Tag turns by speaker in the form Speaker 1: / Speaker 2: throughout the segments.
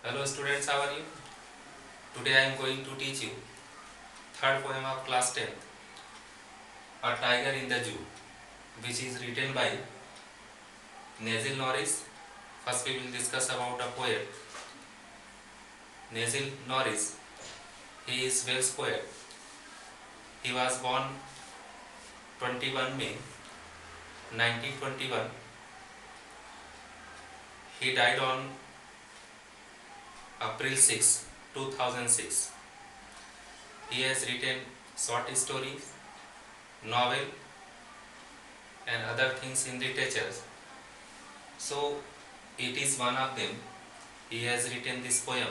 Speaker 1: Hello students, how are you? Today I am going to teach you third poem of class 10th, A Tiger in the Zoo, which is written by Nezil Norris. First we will discuss about a poet, Nezil Norris. He is Welsh poet. He was born 21 May 1921. He died on April 6, 2006. He has written short stories, novel and other things in literature. So it is one of them. He has written this poem.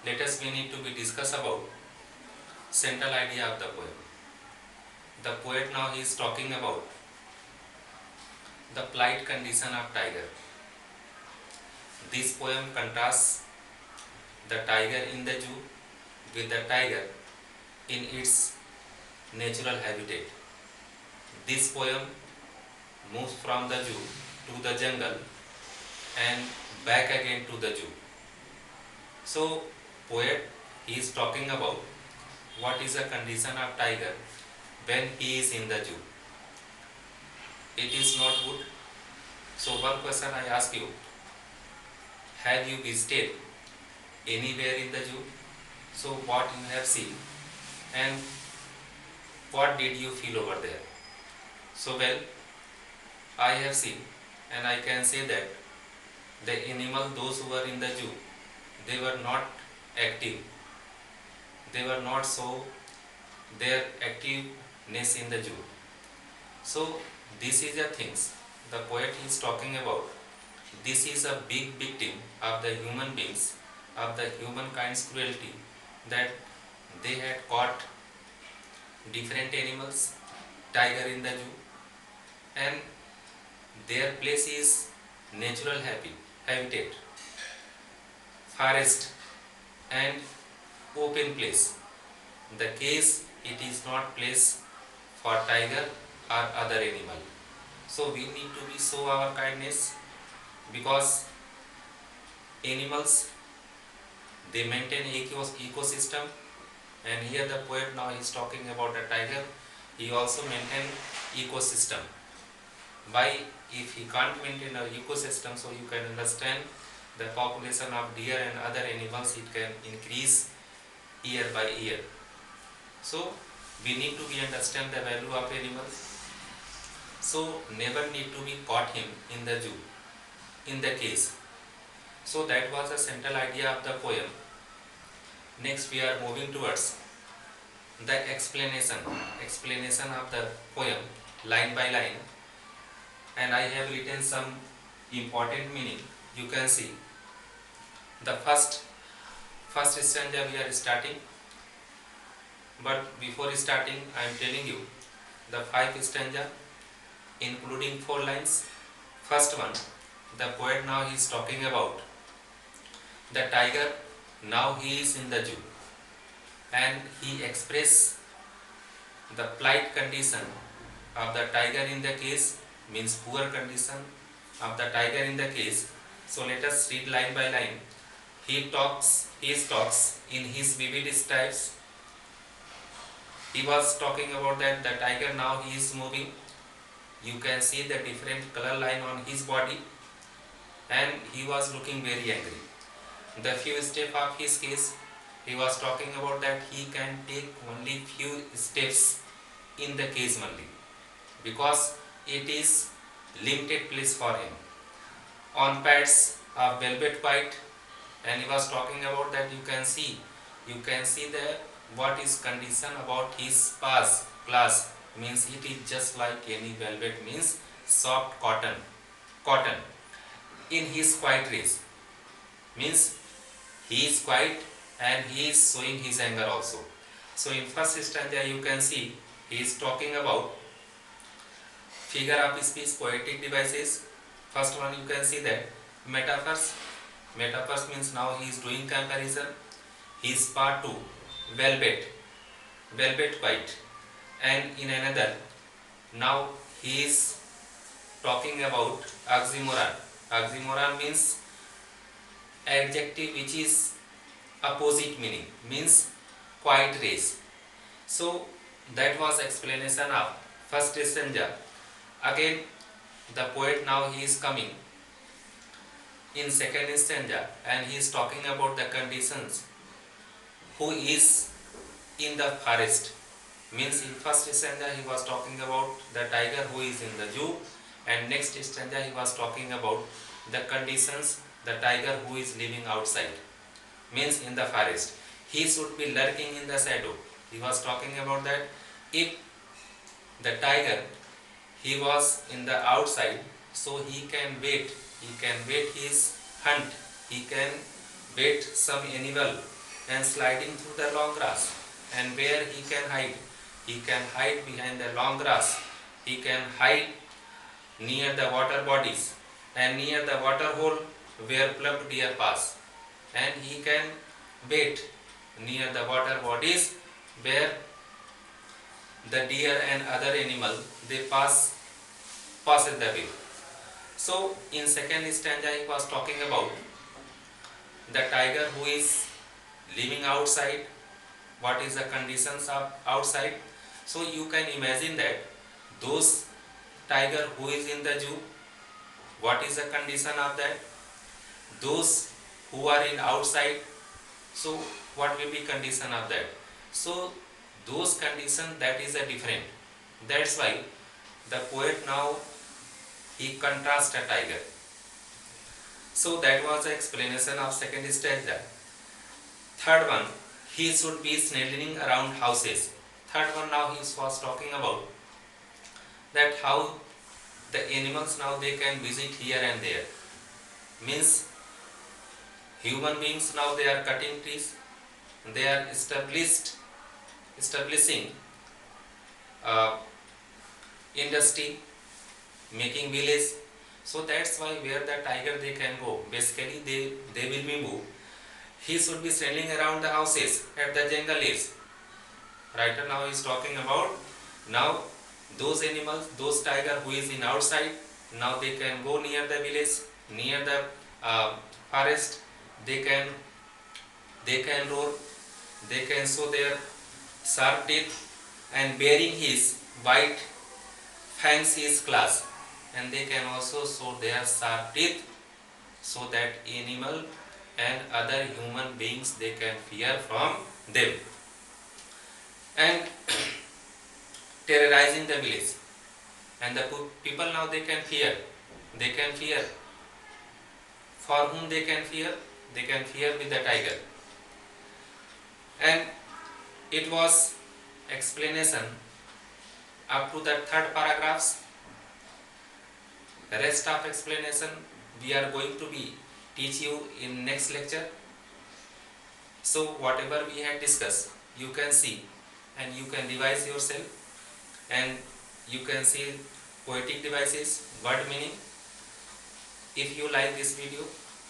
Speaker 1: Let us we need to be discuss about central idea of the poem. The poet now he is talking about the plight condition of tiger. This poem contrasts the tiger in the zoo with the tiger in its natural habitat. This poem moves from the zoo to the jungle and back again to the zoo. So poet he is talking about what is the condition of tiger when he is in the zoo. It is not good. So one question I ask you, have you visited anywhere in the zoo? So what you have seen and what did you feel over there? So well, I have seen and I can say that the animal those who were in the zoo, they were not active. They were not so their activeness in the zoo. So this is the things the poet is talking about. This is a big victim of the human beings, of the humankind's cruelty, that they had caught different animals, tiger in the zoo, and their place is natural habitat, forest and open place. The case it is not place for tiger or other animal. So we need to be show our kindness because animals they maintain ecosystem, and here the poet now is talking about a tiger. He also maintain ecosystem. By if he can't maintain a ecosystem, so you can understand the population of deer and other animals it can increase year by year. So we need to be understand the value of animals. So never need to be caught him in the zoo in the case. So that was the central idea of the poem. Next we are moving towards the explanation of the poem line by line, and I have written some important meaning. You can see the first stanza we are starting, but before starting I am telling you the five stanza including four lines. First one, the poet now he is talking about the tiger. Now he is in the zoo and he express the plight condition of the tiger in the case, means poor condition of the tiger in the case. So let us read line by line. He talks in his vivid stripes. He was talking about that the tiger now he is moving. You can see the different color line on his body and he was looking very angry. The few steps of his case, he was talking about that he can take only few steps in the case only because it is limited place for him on pads of velvet white. And he was talking about that you can see the what is condition about his pass glass, means it is just like any velvet, means soft cotton in his quiet rays, means he is quiet and he is showing his anger also. So in first stanza you can see he is talking about figure of speech poetic devices. First one you can see that metaphors means now he is doing comparison. His part 2 velvet white, and in another now he is talking about oxymoron. Oxymoron means adjective which is opposite meaning, means quite race. So that was explanation of first stanza. Again the poet now he is coming in second stanza and he is talking about the conditions who is in the forest. Means in first stanza he was talking about the tiger who is in the zoo, and next stanza he was talking about the conditions the tiger who is living outside, means in the forest. He should be lurking in the shadow. He was talking about that if the tiger he was in the outside, so he can wait his hunt, he can wait some animal and sliding through the long grass, and where he can hide behind the long grass, he can hide near the water bodies and near the water hole where plucked deer pass, and he can wait near the water bodies where the deer and other animal they passes the way. So in second stanza he was talking about the tiger who is living outside, what is the conditions of outside. So you can imagine that those tiger who is in the zoo, what is the condition of that, those who are in outside, so what will be condition of that. So those condition that is a different, that's why the poet now he contrasts a tiger. So that was the explanation of second stanza. Third one, he should be snarling around houses. Third one now he was talking about that how the animals now they can visit here and there. Means human beings now they are cutting trees, they are establishing industry, making village. So that's why where the tiger they can go, basically they will be moved. He should be standing around the houses at the jungle edge. Writer now is talking about now those animals, those tiger who is in outside, now they can go near the village, near the forest. They can roar, they can show their sharp teeth, and bearing his white fangs his claws, and they can also show their sharp teeth, so that animal and other human beings they can fear from them, and terrorizing the village. And the people now they can fear, for whom they can fear with the tiger. And it was explanation up to the third paragraphs. Rest of explanation we are going to be teach you in next lecture. So whatever we had discussed you can see and you can revise yourself, and you can see poetic devices, word meaning. If you like this video,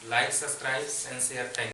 Speaker 1: like, subscribe and share. Thank you.